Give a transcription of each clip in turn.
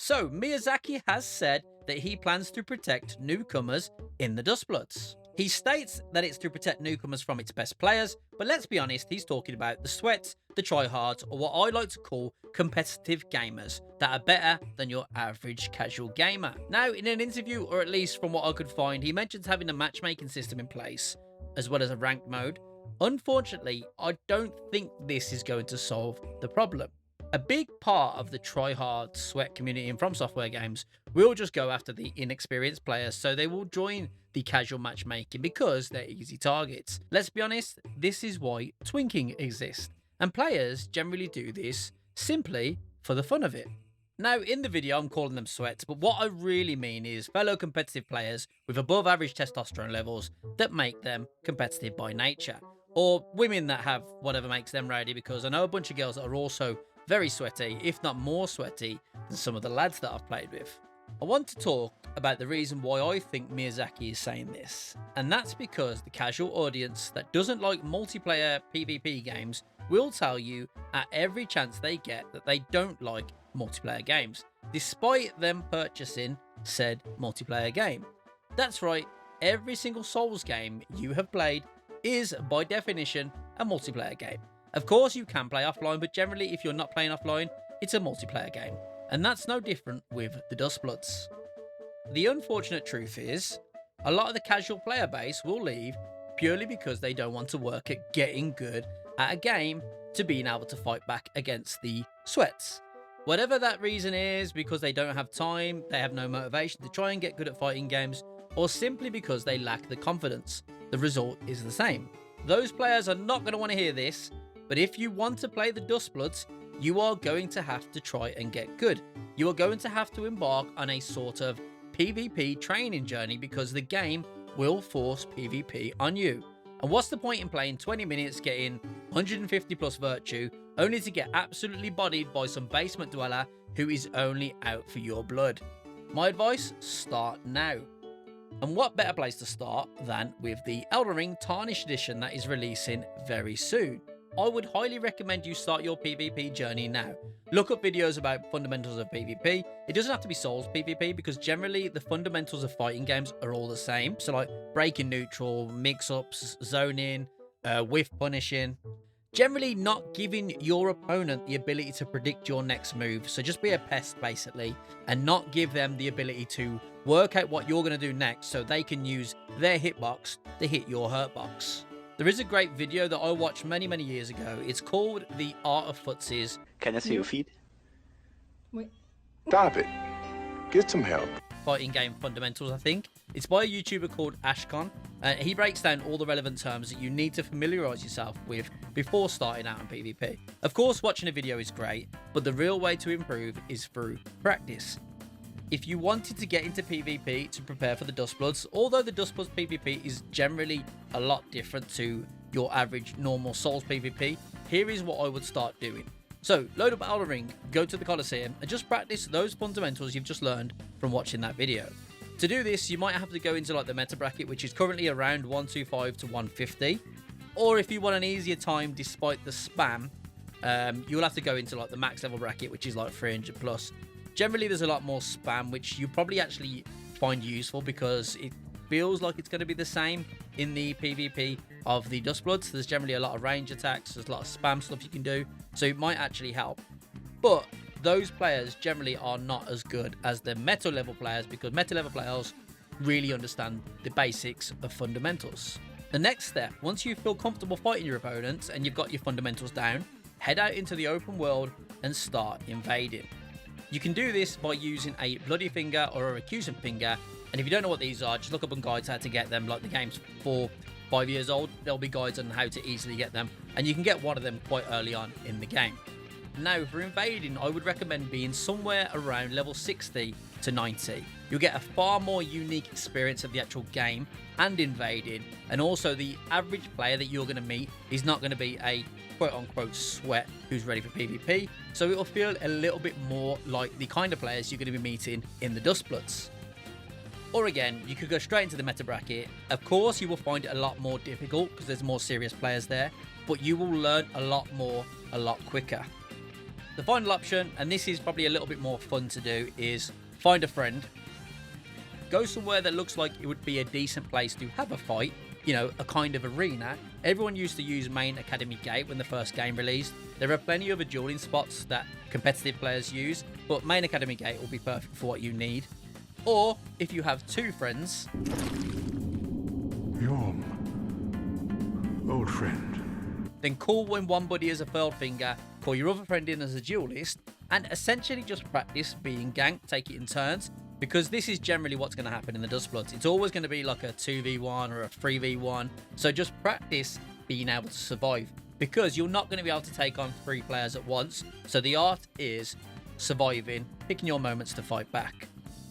So Miyazaki has said that he plans to protect newcomers in the Duskbloods. He states that it's to protect newcomers from its best players, but let's be honest, he's talking about the sweats, the tryhards, or what I like to call competitive gamers that are better than your average casual gamer. Now, in an interview, or at least from what I could find, he mentions having a matchmaking system in place, as well as a ranked mode. Unfortunately, I don't think this is going to solve the problem. A big part of the tryhard sweat community in FromSoftware games will just go after the inexperienced players, so they will join the casual matchmaking because they're easy targets. Let's be honest, this is why twinking exists, and players generally do this simply for the fun of it. Now, in the video, I'm calling them sweats, but what I really mean is fellow competitive players with above average testosterone levels that make them competitive by nature, or women that have whatever makes them rowdy, because I know a bunch of girls that are also very sweaty, if not more sweaty than some of the lads that I've played with. I want to talk about the reason why I think Miyazaki is saying this, and that's because the casual audience that doesn't like multiplayer PvP games will tell you at every chance they get that they don't like multiplayer games, despite them purchasing said multiplayer game. That's right, every single Souls game you have played is by definition a multiplayer game. Of course you can play offline, but generally if you're not playing offline, it's a multiplayer game. And that's no different with the Duskbloods. The unfortunate truth is, a lot of the casual player base will leave purely because they don't want to work at getting good at a game to being able to fight back against the sweats. Whatever that reason is, because they don't have time, they have no motivation to try and get good at fighting games, or simply because they lack the confidence, the result is the same. Those players are not going to want to hear this, but if you want to play the Duskbloods, you are going to have to try and get good. You are going to have to embark on a sort of PvP training journey because the game will force PvP on you. And what's the point in playing 20 minutes getting 150 plus virtue only to get absolutely bodied by some basement dweller who is only out for your blood? My advice, start now. And what better place to start than with the Elden Ring Tarnished Edition that is releasing very soon. I would highly recommend you start your PvP journey now. Look up videos about fundamentals of PvP. It doesn't have to be Souls PvP because generally the fundamentals of fighting games are all the same. So like breaking neutral, mix-ups, zoning, whiff punishing. Generally not giving your opponent the ability to predict your next move. So just be a pest basically and not give them the ability to work out what you're going to do next so they can use their hitbox to hit your hurtbox. There is a great video that I watched many years ago. It's called The Art of Footsies. Can I see your feet? Wait. Stop it. Get some help. Fighting game fundamentals, I think. It's by a YouTuber called Ashcon. He breaks down all the relevant terms that you need to familiarize yourself with before starting out in PvP. Of course, watching a video is great, but the real way to improve is through practice. If you wanted to get into PvP to prepare for the Duskbloods, although the Duskbloods PvP is generally a lot different to your average normal Souls PvP, here is what I would start doing. So, load up Elden Ring, go to the Colosseum, and just practice those fundamentals you've just learned from watching that video. To do this, you might have to go into like the meta bracket, which is currently around 125 to 150. Or if you want an easier time despite the spam, you'll have to go into like the max level bracket, which is like 300 plus. Generally, there's a lot more spam, which you probably actually find useful because it feels like it's going to be the same in the PvP of the Duskbloods. There's generally a lot of range attacks, there's a lot of spam stuff you can do, so it might actually help. But those players generally are not as good as the meta level players because meta level players really understand the basics of fundamentals. The next step, once you feel comfortable fighting your opponents and you've got your fundamentals down, head out into the open world and start invading. You can do this by using a bloody finger or a recusant finger, and if you don't know what these are, just look up on guides how to get them. Like the game's 4-5 years old, there'll be guides on how to easily get them, and you can get one of them quite early on in the game. Now for invading, I would recommend being somewhere around level 60 to 90. You'll get a far more unique experience of the actual game and invading, and also the average player that you're going to meet is not going to be a quote-unquote sweat who's ready for PvP, so it'll feel a little bit more like the kind of players you're going to be meeting in the Duskbloods. Or again, you could go straight into the meta bracket. Of course, you will find it a lot more difficult because there's more serious players there, but you will learn a lot more, a lot quicker. The final option, and this is probably a little bit more fun to do, is find a friend. Go somewhere that looks like it would be a decent place to have a fight, you know, a kind of arena. Everyone used to use Main Academy Gate when the first game released. There are plenty of other dueling spots that competitive players use, but Main Academy Gate will be perfect for what you need. Or if you have two friends, Yum. Old friend. then call in one buddy as a third finger, call your other friend in as a duelist, and essentially just practice being ganked, take it in turns, because this is generally what's going to happen in the Duskbloods. It's always going to be like a 2v1 or a 3v1, so just practice being able to survive, because you're not going to be able to take on 3 players at once, so the art is surviving, picking your moments to fight back.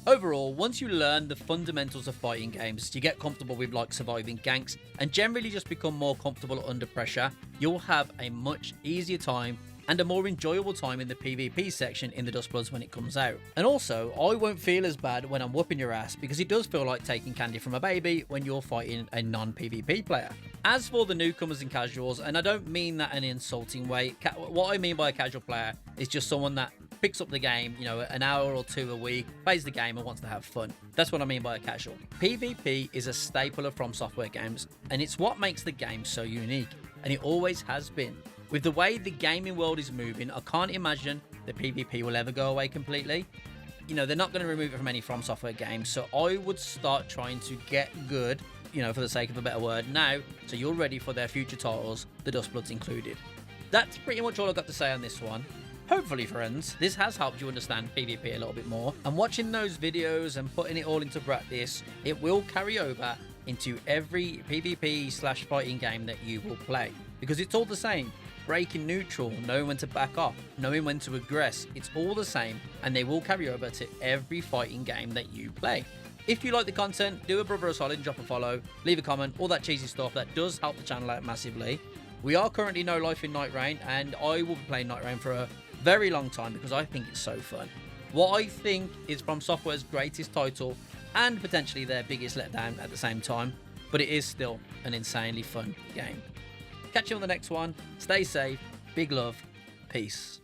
Overall, once you learn the fundamentals of fighting games, you get comfortable with like surviving ganks and generally just become more comfortable under pressure, you'll have a much easier time and a more enjoyable time in the PvP section in the Duskbloods when it comes out. And also, I won't feel as bad when I'm whooping your ass, because it does feel like taking candy from a baby when you're fighting a non-PvP player. As for the newcomers and casuals, and I don't mean that in an insulting way, what I mean by a casual player is just someone that picks up the game, you know, an hour or 2 a week, plays the game and wants to have fun. That's what I mean by a casual. PvP is a staple of FromSoftware games, and it's what makes the game so unique, and it always has been. With the way the gaming world is moving, I can't imagine that PvP will ever go away completely. You know, they're not going to remove it from any FromSoftware games, so I would start trying to get good, you know, for the sake of a better word, now, so you're ready for their future titles, the Duskbloods included. That's pretty much all I've got to say on this one. Hopefully, friends, this has helped you understand PvP a little bit more, and watching those videos and putting it all into practice, it will carry over into every PvP/fighting game that you will play, because it's all the same. Breaking neutral, knowing when to back off, knowing when to aggress, it's all the same, and they will carry over to every fighting game that you play. If you like the content, do a brother a solid and drop a follow, leave a comment, all that cheesy stuff that does help the channel out massively. We are currently no life in Nightreign, and I will be playing Nightreign for a very long time because I think it's so fun. What I think is FromSoftware's greatest title and potentially their biggest letdown at the same time, but it is still an insanely fun game. Catch you on the next one. Stay safe. Big love. Peace.